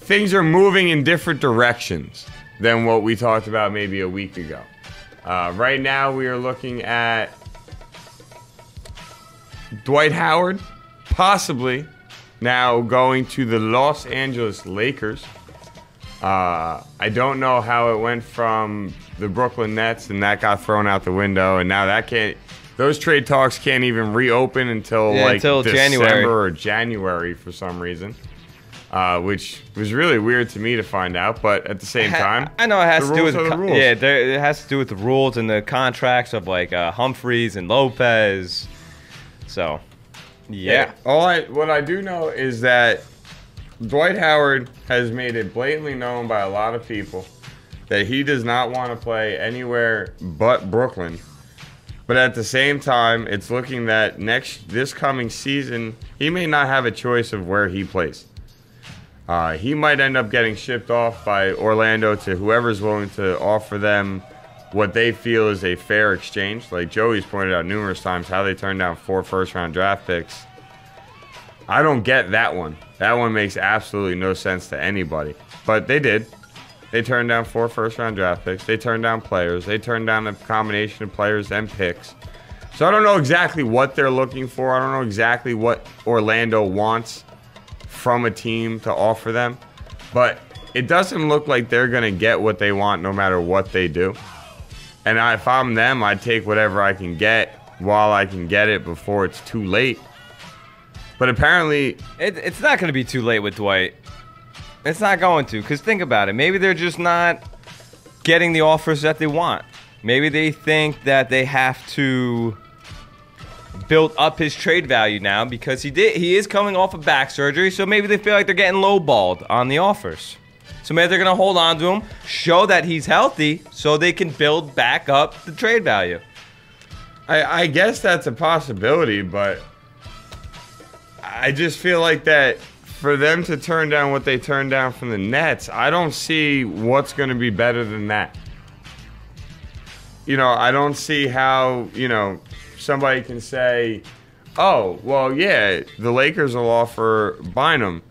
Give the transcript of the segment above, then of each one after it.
things are moving in different directions than what we talked about maybe a week ago. Right now, we are looking at Dwight Howard possibly now going to the Los Angeles Lakers. I don't know how it went from the Brooklyn Nets and that got thrown out the window, and now that can't. Those trade talks can't even reopen until until December or January for some reason, which was really weird to me to find out. But at the same time, I know it has to do with the rules. it has to do with the rules and the contracts of like Humphreys and Lopez. So, yeah. What I do know is that Dwight Howard has made it blatantly known by a lot of people that he does not want to play anywhere but Brooklyn. But at the same time, it's looking that this coming season, he may not have a choice of where he plays. He might end up getting shipped off by Orlando to whoever's willing to offer them what they feel is a fair exchange. Like Joey's pointed out numerous times how they turned down 4 first-round draft picks. I don't get that one. That one makes absolutely no sense to anybody. But they did. They turned down 4 first-round draft picks. They turned down players. They turned down a combination of players and picks. So I don't know exactly what they're looking for. I don't know exactly what Orlando wants from a team to offer them. But it doesn't look like they're going to get what they want no matter what they do. And if I'm them, I'd take whatever I can get while I can get it before it's too late. But apparently, it's not going to be too late with Dwight. It's not going to, because think about it. Maybe they're just not getting the offers that they want. Maybe they think that they have to build up his trade value now because he is coming off of back surgery, so maybe they feel like they're getting lowballed on the offers. So maybe they're going to hold on to him, show that he's healthy, so they can build back up the trade value. I guess that's a possibility, but I just feel like that for them to turn down what they turned down from the Nets, I don't see what's going to be better than that. You know, I don't see how, somebody can say, oh, well, yeah, the Lakers will offer Bynum,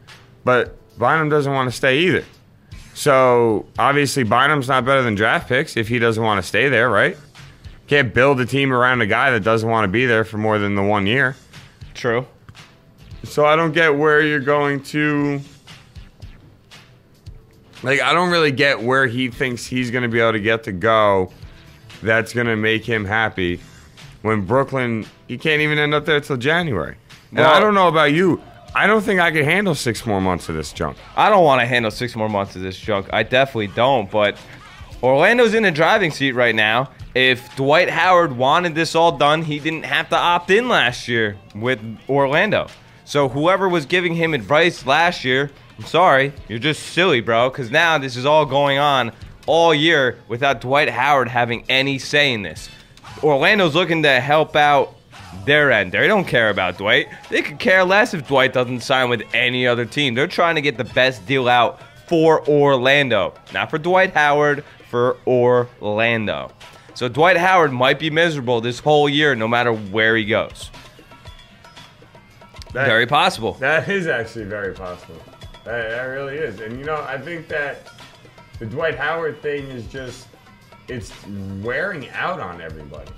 but Bynum doesn't want to stay either. So, obviously, Bynum's not better than draft picks if he doesn't want to stay there, right? Can't build a team around a guy that doesn't want to be there for more than the 1 year. True. So I don't get where you're going to... I don't really get where he thinks he's going to be able to get to go that's going to make him happy when Brooklyn, he can't even end up there till January. And I don't know about you. I don't think I could handle 6 more months of this junk. I don't want to handle 6 more months of this junk. I definitely don't, but Orlando's in the driving seat right now. If Dwight Howard wanted this all done, he didn't have to opt in last year with Orlando. So whoever was giving him advice last year, I'm sorry, you're just silly, bro, because now this is all going on all year without Dwight Howard having any say in this. Orlando's looking to help out their end. They don't care about Dwight. They could care less if Dwight doesn't sign with any other team. They're trying to get the best deal out for Orlando. Not for Dwight Howard, for Orlando. So Dwight Howard might be miserable this whole year no matter where he goes. Very possible. That is actually very possible. That really is. And, I think that the Dwight Howard thing is just, it's wearing out on everybody.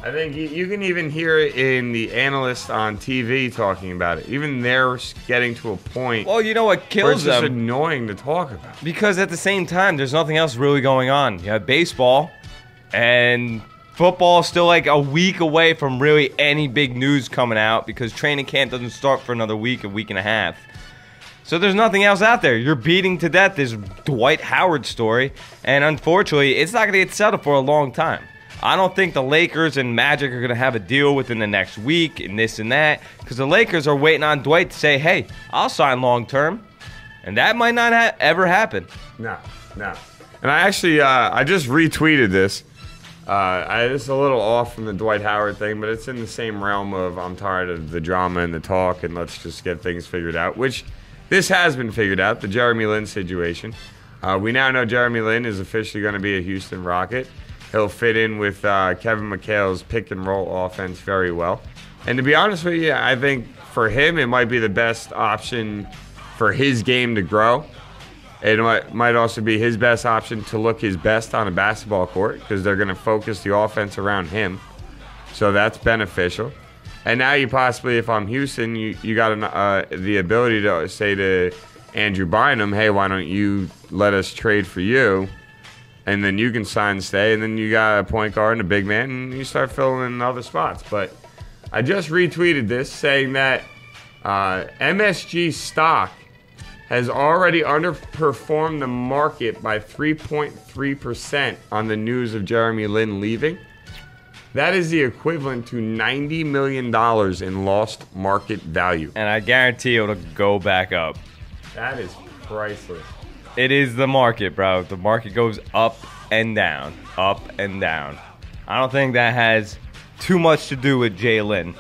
I think you can even hear it in the analysts on TV talking about it. Even they're getting to a point. Well, you know what kills where it's just them? Annoying to talk about. Because at the same time, there's nothing else really going on. You have baseball, and football is still like a week away from really any big news coming out because training camp doesn't start for another week and a half. So there's nothing else out there. You're beating to death this Dwight Howard story, and unfortunately, it's not going to get settled for a long time. I don't think the Lakers and Magic are going to have a deal within the next week and this and that because the Lakers are waiting on Dwight to say, hey, I'll sign long term. And that might not ever happen. No. And I actually, I just retweeted this. This is a little off from the Dwight Howard thing, but it's in the same realm of I'm tired of the drama and the talk and let's just get things figured out, which this has been figured out, the Jeremy Lin situation. We now know Jeremy Lin is officially going to be a Houston Rocket. He'll fit in with Kevin McHale's pick and roll offense very well. And to be honest with you, I think for him it might be the best option for his game to grow. It might also be his best option to look his best on a basketball court because they're going to focus the offense around him. So that's beneficial. And now you possibly, if I'm Houston, you got the ability to say to Andrew Bynum, hey, why don't you let us trade for you? And then you can sign and stay. And then you got a point guard and a big man, and you start filling in other spots. But I just retweeted this saying that MSG stock has already underperformed the market by 3.3% on the news of Jeremy Lin leaving. That is the equivalent to $90 million in lost market value. And I guarantee it'll go back up. That is priceless. It is the market, bro. The market goes up and down, up and down. I don't think that has too much to do with Jalen.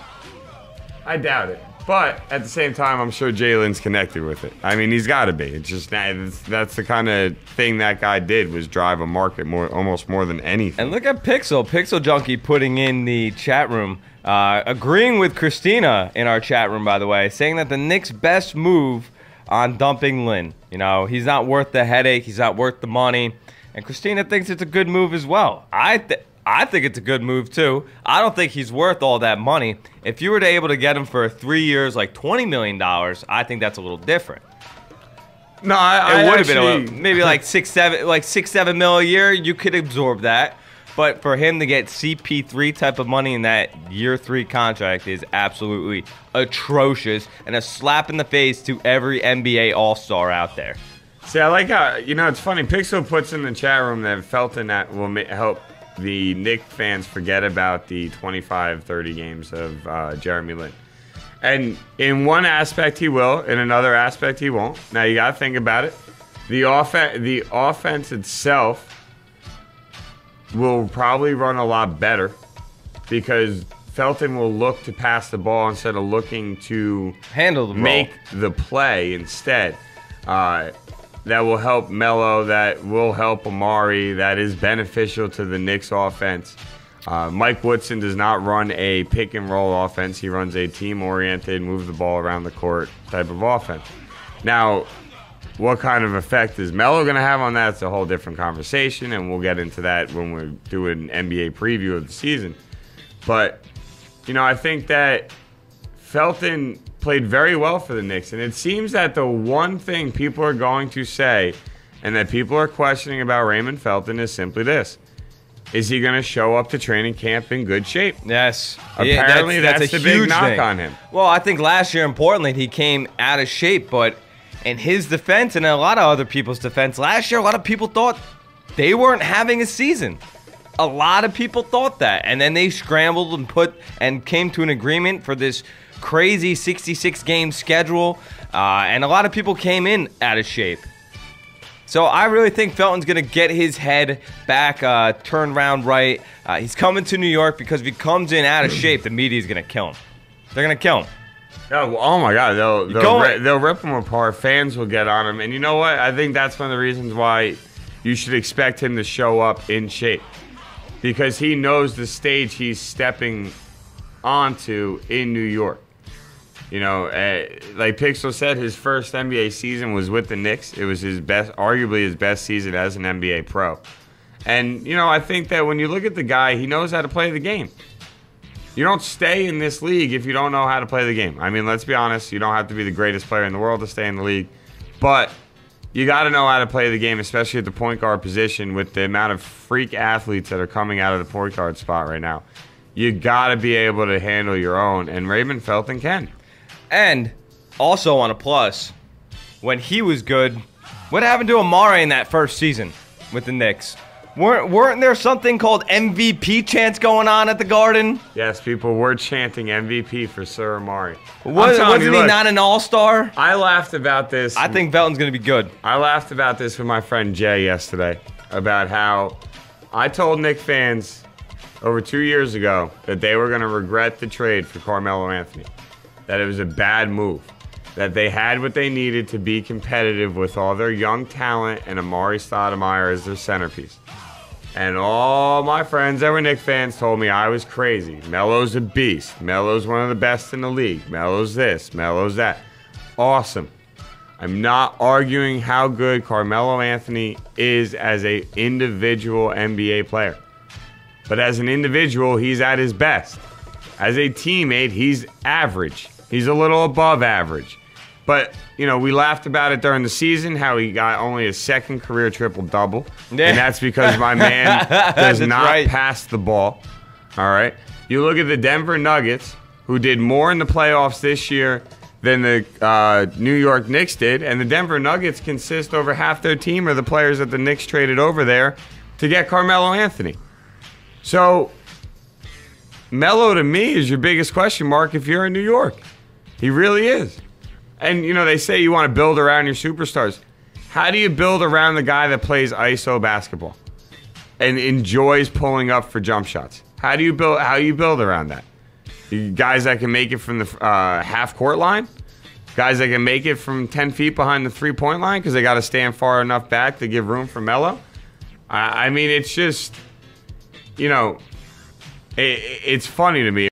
I doubt it. But at the same time, I'm sure Jalen's connected with it. I mean, he's got to be. It's just that's the kind of thing that guy did, was drive a market almost more than anything. And look at Pixel Junkie putting in the chat room, agreeing with Christina in our chat room, by the way, saying that the Knicks' best move on dumping Lin. You know, he's not worth the headache. He's not worth the money. And Christina thinks it's a good move as well. I think it's a good move, too. I don't think he's worth all that money. If you were able to get him for 3 years, like $20 million, I think that's a little different. No, it would have been maybe like 6-7 mil a year. You could absorb that. But for him to get CP3 type of money in that year 3 contract is absolutely atrocious and a slap in the face to every NBA All-Star out there. See, I like how, it's funny. Pixel puts in the chat room that Felton that will help the Knicks fans forget about the 25-30 games of Jeremy Lin. And in one aspect he will, in another aspect he won't. Now you got to think about it. The offense itself will probably run a lot better because Felton will look to pass the ball instead of looking to handle the ball. Make the play instead. That will help Melo, that will help Amari, that is beneficial to the Knicks offense. Mike Woodson does not run a pick-and-roll offense. He runs a team-oriented, move the ball around the court type of offense. Now, what kind of effect is Melo going to have on that? It's a whole different conversation, and we'll get into that when we do an NBA preview of the season. But, I think that Felton played very well for the Knicks, and it seems that the one thing people are going to say and that people are questioning about Raymond Felton is simply this. Is he going to show up to training camp in good shape? Yes. Apparently, that's the big knock on him. Well, I think last year in Portland, he came out of shape, but in his defense and in a lot of other people's defense, last year, a lot of people thought they weren't having a season. A lot of people thought that, and then they scrambled and came to an agreement for this crazy 66-game schedule, and a lot of people came in out of shape. So I really think Felton's going to get his head back, turned around right. He's coming to New York because if he comes in out of shape, the media's going to kill him. They're going to kill him. Oh my God, they'll rip him apart. Fans will get on him, and you know what? I think that's one of the reasons why you should expect him to show up in shape, because he knows the stage he's stepping onto in New York. Like Pixel said, his first NBA season was with the Knicks. It was arguably his best season as an NBA pro. And, I think that when you look at the guy, he knows how to play the game. You don't stay in this league if you don't know how to play the game. I mean, let's be honest. You don't have to be the greatest player in the world to stay in the league. But you got to know how to play the game, especially at the point guard position with the amount of freak athletes that are coming out of the point guard spot right now. You got to be able to handle your own, and Raymond Felton can. And also on a plus, when he was good, what happened to Amari in that first season with the Knicks? Weren't there something called MVP chants going on at the Garden? Yes, people were chanting MVP for Sir Amari. Wasn't he not an all-star? I laughed about this. I think Felton's going to be good. I laughed about this with my friend Jay yesterday, about how I told Knicks fans over 2 years ago that they were going to regret the trade for Carmelo Anthony. That it was a bad move, that they had what they needed to be competitive with all their young talent and Amari Stoudemire as their centerpiece. And all my friends that were Knicks fans told me I was crazy. Melo's a beast. Melo's one of the best in the league. Melo's this, Melo's that. Awesome. I'm not arguing how good Carmelo Anthony is as an individual NBA player. But as an individual, he's at his best. As a teammate, he's average. He's a little above average. But, you know, we laughed about it during the season, how he got only his second career triple-double. Yeah. And that's because my man does not pass the ball. All right? You look at the Denver Nuggets, who did more in the playoffs this year than the New York Knicks did. And the Denver Nuggets consist over half their team of the players that the Knicks traded over there to get Carmelo Anthony. So, Melo to me is your biggest question mark if you're in New York. He really is. And, you know, they say you want to build around your superstars. How do you build around the guy that plays ISO basketball and enjoys pulling up for jump shots? How do you build around that? Guys that can make it from the half-court line? Guys that can make it from 10 feet behind the three-point line because they got to stand far enough back to give room for Melo? I mean, it's just, you know, it's funny to me.